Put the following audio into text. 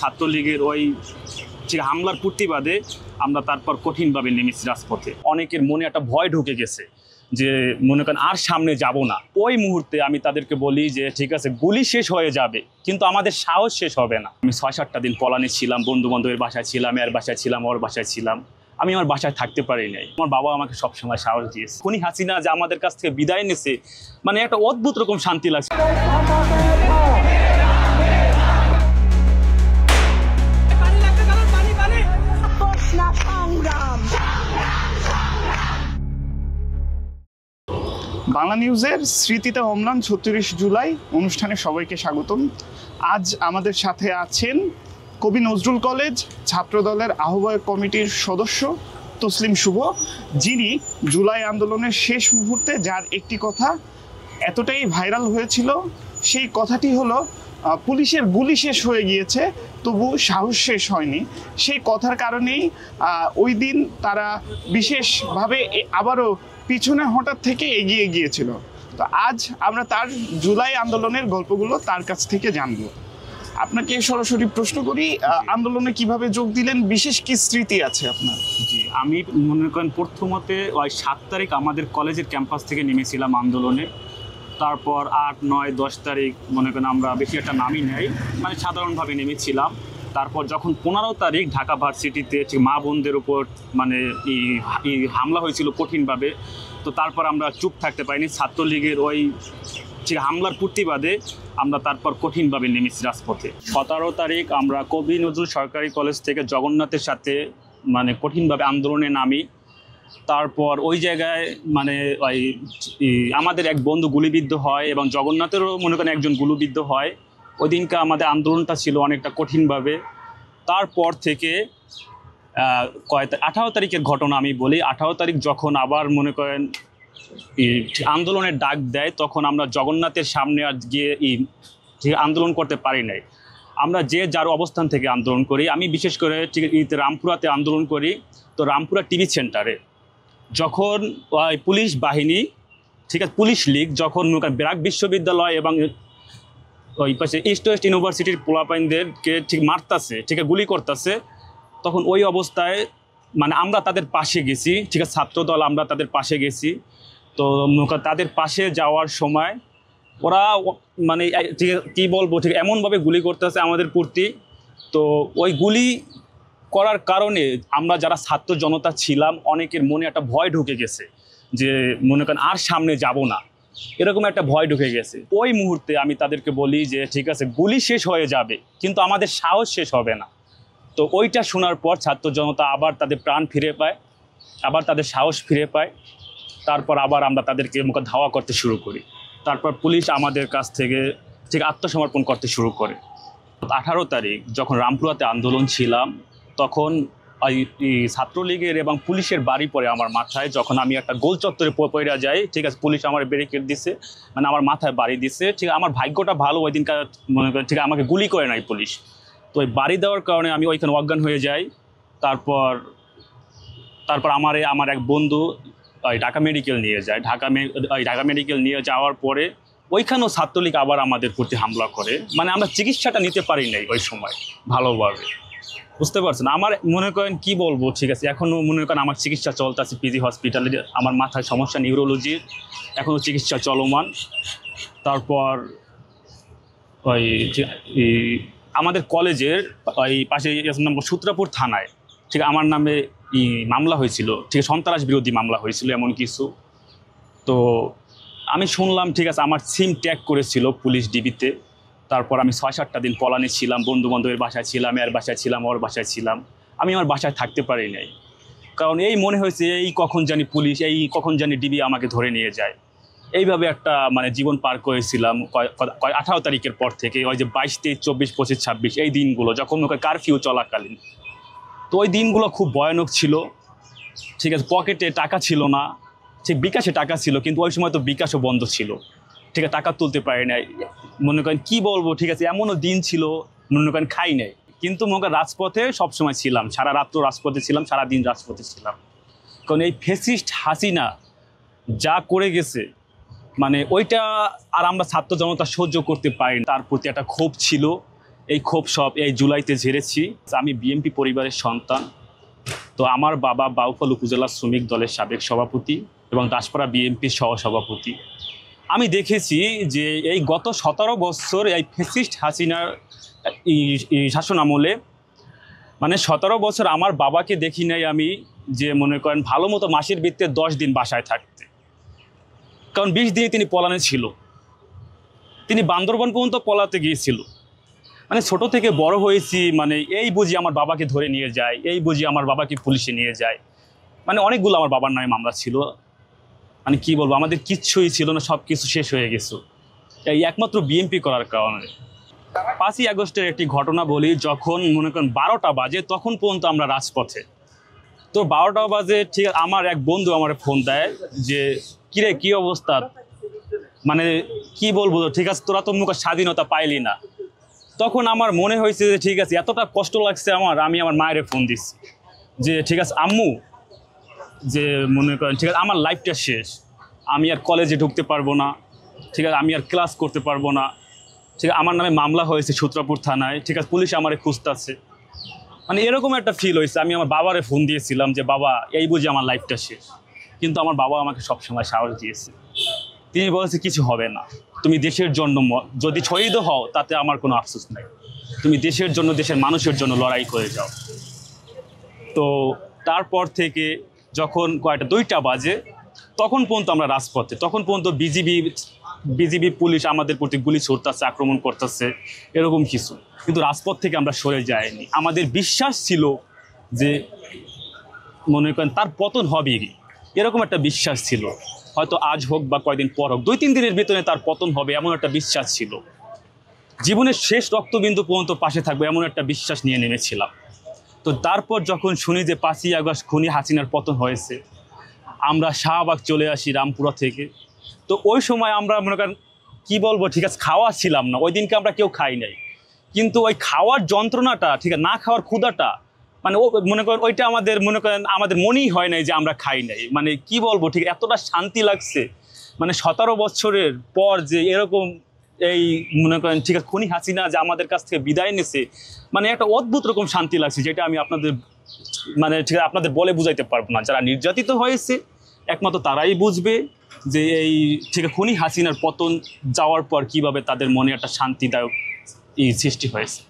ছাত্রলীগের ওই হামলার প্রতিবাদে আমরা তারপর কঠিনভাবে নেমেছি রাজপথে। অনেকের মনে একটা ভয় ঢুকে গেছে যে মনে করেন আর সামনে যাব না। ওই মুহূর্তে আমি তাদেরকে বলি যে ঠিক আছে, গুলি শেষ হয়ে যাবে কিন্তু আমাদের সাহস শেষ হবে না। আমি 6-7টা দিন পলানে ছিলাম, বন্ধু বান্ধবের বাসায় ছিলাম, এর বাসায় ছিলাম, ওর বাসায় ছিলাম। আমি আমার বাসায় থাকতে পারি নাই। আমার বাবা আমাকে সবসময় সাহস দিয়েছে। খুনি হাসিনা যে আমাদের কাছ থেকে বিদায় নিয়েছে, মানে একটা অদ্ভুত রকম শান্তি লাগছে। বাংলা নিউজের স্মৃতিতে অম্লান 36 জুলাই অনুষ্ঠানে সবাইকে স্বাগতম। আজ আমাদের সাথে আছেন কবি নজরুল কলেজ ছাত্রদলের আহ্বায়ক কমিটির সদস্য তসলিম শুভ, যিনি জুলাই আন্দোলনের শেষ মুহূর্তে যার একটি কথা এতটাই ভাইরাল হয়েছিল, সেই কথাটি হলো পুলিশের গুলি শেষ হয়ে গিয়েছে তবু সাহস শেষ হয়নি। সেই কথার কারণেই ওই দিন তারা বিশেষভাবে আবারও পিছনে হঠাৎ থেকে এগিয়ে গিয়েছিল। তো আজ আমরা তার জুলাই আন্দোলনের গল্পগুলো তার কাছ থেকে জানবো। আপনাকে সরাসরি প্রশ্ন করি, আন্দোলনে কিভাবে যোগ দিলেন, বিশেষ কি স্মৃতি আছে আপনার? জি, আমি মনে করেন প্রথমতে ওই 7 তারিখ আমাদের কলেজের ক্যাম্পাস থেকে নেমেছিলাম আন্দোলনে। তারপর 8, 9, 10 তারিখ মনে করেন আমরা বেশি একটা নামই নেই, মানে সাধারণভাবে নেমেছিলাম। তারপর যখন 15 তারিখ ঢাকা ভার্সিটিতে মা বোনদের উপর মানে হামলা হয়েছিল কঠিনভাবে, তো তারপর আমরা চুপ থাকতে পারিনি। ছাত্রলীগের ওই হামলার প্রতিবাদে আমরা তারপর কঠিনভাবে নেমেছি রাজপথে। 17 তারিখ আমরা কবি নজরুল সরকারি কলেজ থেকে জগন্নাথের সাথে মানে কঠিনভাবে আন্দোলনে নামি। তারপর ওই জায়গায় মানে ওই আমাদের এক বন্ধু গুলিবিদ্ধ হয় এবং জগন্নাথেরও মনে করেন একজন গুলিবিদ্ধ হয়। ওই দিনকে আমাদের আন্দোলনটা ছিল অনেকটা কঠিনভাবে। তারপর থেকে 18 তারিখের ঘটনা আমি বলি। 18 তারিখ যখন আবার মনে করেন আন্দোলনের ডাক দেয়, তখন আমরা জগন্নাথের সামনে আর গিয়ে আন্দোলন করতে পারি নাই। আমরা যে যার অবস্থান থেকে আন্দোলন করি। আমি বিশেষ করে রামপুরাতে আন্দোলন করি। তো রামপুরা টিভি সেন্টারে যখন পুলিশ বাহিনী ঠিক আছে, পুলিশ লীগ যখন ব্র্যাক বিশ্ববিদ্যালয় এবং ওই পাশে ইস্ট ওয়েস্ট ইউনিভার্সিটির পোলাপাইনদেরকে ঠিক মারতাছে, ঠিক আছে, গুলি করতেছে, তখন ওই অবস্থায় মানে আমরা তাদের পাশে গেছি, ঠিক আছে, ছাত্রদল আমরা তাদের পাশে গেছি। তো তাদের পাশে যাওয়ার সময় ওরা মানে কী বলবো, ঠিক এমনভাবে গুলি করতেছে আমাদের প্রতি। তো ওই গুলি করার কারণে আমরা যারা ছাত্র জনতা ছিলাম অনেকের মনে একটা ভয় ঢুকে গেছে যে মনে করেন আর সামনে যাব না, এরকম একটা ভয় ঢুকে গেছে। ওই মুহূর্তে আমি তাদেরকে বলি যে ঠিক আছে, গুলি শেষ হয়ে যাবে কিন্তু আমাদের সাহস শেষ হবে না। তো ওইটা শোনার পর ছাত্র জনতা আবার তাদের প্রাণ ফিরে পায়, আবার তাদের সাহস ফিরে পায়। তারপর আবার আমরা তাদেরকে ধাওয়া করতে শুরু করি। তারপর পুলিশ আমাদের কাছ থেকে ঠিক আত্মসমর্পণ করতে শুরু করে। 18 তারিখ যখন রামপুরাতে আন্দোলন ছিলাম, তখন ওই ছাত্রলীগের এবং পুলিশের বাড়ি পড়ে আমার মাথায়। যখন আমি একটা গোল চত্বরে পড়ে যাই, ঠিক আছে, পুলিশ আমার ব্যারিকেড দিছে, মানে আমার মাথায় বাড়ি দিছে। ঠিক আমার ভাগ্যটা ভালো, ওই দিনকার মনে করেন ঠিক আমাকে গুলি করে নাই পুলিশ। তো ওই বাড়ি দেওয়ার কারণে আমি ওইখানে অজ্ঞান হয়ে যাই। তারপর আমার এক বন্ধু ওই ঢাকা মেডিকেল নিয়ে যায়। ঢাকা মেডিকেল নিয়ে যাওয়ার পরে ওইখানেও ছাত্রলীগ আবার আমাদের প্রতি হামলা করে। মানে আমরা চিকিৎসাটা নিতে পারি নাই ওই সময় ভালোভাবে, বুঝতে পারছেন। আমার মনে করেন কি বলবো, ঠিক আছে, এখনও মনে করেন আমার চিকিৎসা চলতেছে পিজি হসপিটালে। আমার মাথায় সমস্যা, নিউরোলজির, এখনও চিকিৎসা চলমান। তারপর ওই আমাদের কলেজের ওই পাশে সূত্রাপুর থানায় ঠিক আমার নামে মামলা হয়েছিল, ঠিক সন্ত্রাস বিরোধী মামলা হয়েছিল এমন কিছু। তো আমি শুনলাম, ঠিক আছে, আমার সিম ট্যাগ করেছিল পুলিশ ডিবিতে। তারপর আমি 6-7টা দিন পলানে ছিলাম, বন্ধু বান্ধবের বাসায় ছিলাম, এর বাসায় ছিলাম, ওর বাসায় ছিলাম। আমি আমার বাসায় থাকতে পারি নাই, কারণ এই মনে হয়েছে এই কখন জানি পুলিশ, এই কখন জানি ডিবি আমাকে ধরে নিয়ে যায়। এইভাবে একটা মানে জীবন পার করেছিলাম 18 তারিখের পর থেকে। ওই যে 22, 23, 24, 25, 26 এই দিনগুলো যখন কারফিউ চলাকালীন। তো ওই দিনগুলো খুব ভয়ানক ছিল, ঠিক আছে। পকেটে টাকা ছিল না, ঠিক বিকাশে টাকা ছিল কিন্তু ওই সময় তো বিকাশও বন্ধ ছিল, ঠিক আছে, টাকা তুলতে পারি নাই। মনে করেন কী বলবো, ঠিক আছে, এমনও দিন ছিল মনে করেন খাই নাই, কিন্তু মনে করেন রাজপথে সবসময় ছিলাম, সারা রাত্র রাজপথে ছিলাম, সারাদিন রাজপথে ছিলাম। কারণ এই ফ্যাসিস্ট হাসিনা যা করে গেছে, মানে ওইটা আর আমরা ছাত্র জনতা সহ্য করতে পারি না। তার প্রতি একটা ক্ষোভ ছিল, এই ক্ষোভ সব এই জুলাইতে ঝেড়েছি। আমি বিএমপি পরিবারের সন্তান। তো আমার বাবা বাউফল উপজেলা শ্রমিক দলের সাবেক সভাপতি এবং দাসপাড়া বিএনপির সহসভাপতি। আমি দেখেছি যে এই গত 17 বছর এই ফ্যাসিস্ট হাসিনার শাসন আমলে, মানে 17 বছর আমার বাবাকে দেখি নাই আমি যে মনে করেন ভালো মতো মাসের ভিত্তিতে 10 দিন বাসায় থাকতে, কারণ 20 দিনে তিনি পলানে ছিল। তিনি বান্দরবান পর্যন্ত পলাতে গিয়েছিল। মানে ছোট থেকে বড় হয়েছি, মানে এই বুঝি আমার বাবাকে ধরে নিয়ে যায়, এই বুঝি আমার বাবাকে পুলিশে নিয়ে যায়। মানে অনেকগুলো আমার বাবার নামে মামলা ছিল। মানে কি বলবো, আমাদের কিচ্ছুই ছিল না, সব কিছু শেষ হয়ে গেছে এই একমাত্র বিএমপি করার কারণে। 5ই আগস্টের একটি ঘটনা বলি, যখন মনে করেন 12টা বাজে তখন পর্যন্ত আমরা রাজপথে। তো 12টা বাজে ঠিক আমার এক বন্ধু আমার ফোন দেয় যে কিরে কি অবস্থা, মানে কি বলবো, ঠিক আছে তোরা তো মুখে স্বাধীনতা পাইলি না। তখন আমার মনে হয়েছে যে ঠিক আছে, এতটা কষ্ট লাগছে আমার, আমি আমার মায়ের ফোন দিচ্ছি যে ঠিক আছে আম্মু, যে মনে করেন ঠিক আছে আমার লাইফটা শেষ, আমি আর কলেজে ঢুকতে পারবো না, ঠিক আছে আমি আর ক্লাস করতে পারবো না, ঠিক আছে আমার নামে মামলা হয়েছে সূত্রাপুর থানায়, ঠিক আছে পুলিশ আমারে খুঁজতেছে। মানে এরকম একটা ফিল হয়েছে। আমি আমার বাবারে ফোন দিয়েছিলাম যে বাবা এই বুঝি আমার লাইফটা শেষ, কিন্তু আমার বাবা আমাকে সবসময় সাহস দিয়েছে। তিনি বলেছে কিছু হবে না, তুমি দেশের জন্য যদি শহীদ হও তাতে আমার কোনো আফসোস নাই, তুমি দেশের জন্য দেশের মানুষের জন্য লড়াই করে যাও। তো তারপর থেকে যখন কয়টা 2টা বাজে তখন পর্যন্ত আমরা রাজপথে, তখন পর্যন্ত বিজিবি পুলিশ আমাদের প্রতি গুলি ছুড়তেছে, আক্রমণ করতেছে, এরকম কিছু। কিন্তু রাজপথ থেকে আমরা সরে যাইনি। আমাদের বিশ্বাস ছিল যে মনে করেন তার পতন হবেই, এরকম একটা বিশ্বাস ছিল। হয়তো আজ হোক বা কয়দিন পর হোক, 2-3 দিনের ভিতরে তার পতন হবে এমন একটা বিশ্বাস ছিল। জীবনের শেষ রক্তবিন্দু পর্যন্ত পাশে থাকবে এমন একটা বিশ্বাস নিয়ে নেমেছিলাম। তো তারপর যখন শুনি যে 5ই আগস্ট খুনি হাসিনার পতন হয়েছে, আমরা শাহবাগ চলে আসি রামপুরা থেকে। তো ওই সময় আমরা মনে করেন কী বলবো, ঠিক আছে খাওয়া ছিলাম না ওই দিনকে, আমরা কেউ খাই নাই, কিন্তু ওই খাওয়ার যন্ত্রণাটা, ঠিক আছে না খাওয়ার ক্ষুধাটা, মানে ও মনে করেন ওইটা আমাদের মনে করেন আমাদের মনেই হয় নাই যে আমরা খাই নাই। মানে কি বলবো, ঠিক এতটা শান্তি লাগছে, মানে 17 বছরের পর যে এরকম এই মনে করেন ঠিক আছে খুনি হাসিনা যে আমাদের কাছ থেকে বিদায় নিছে, মানে একটা অদ্ভুত রকম শান্তি লাগছে, যেটা আমি আপনাদের মানে ঠিক আছে আপনাদের বলে বুঝাইতে পারবো না। যারা নির্যাতিত হয়েছে একমাত্র তারাই বুঝবে যে এই ঠিক আছে খুনি হাসিনার পতন যাওয়ার পর কিভাবে তাদের মনে একটা শান্তিদায়ক সৃষ্টি হয়েছে।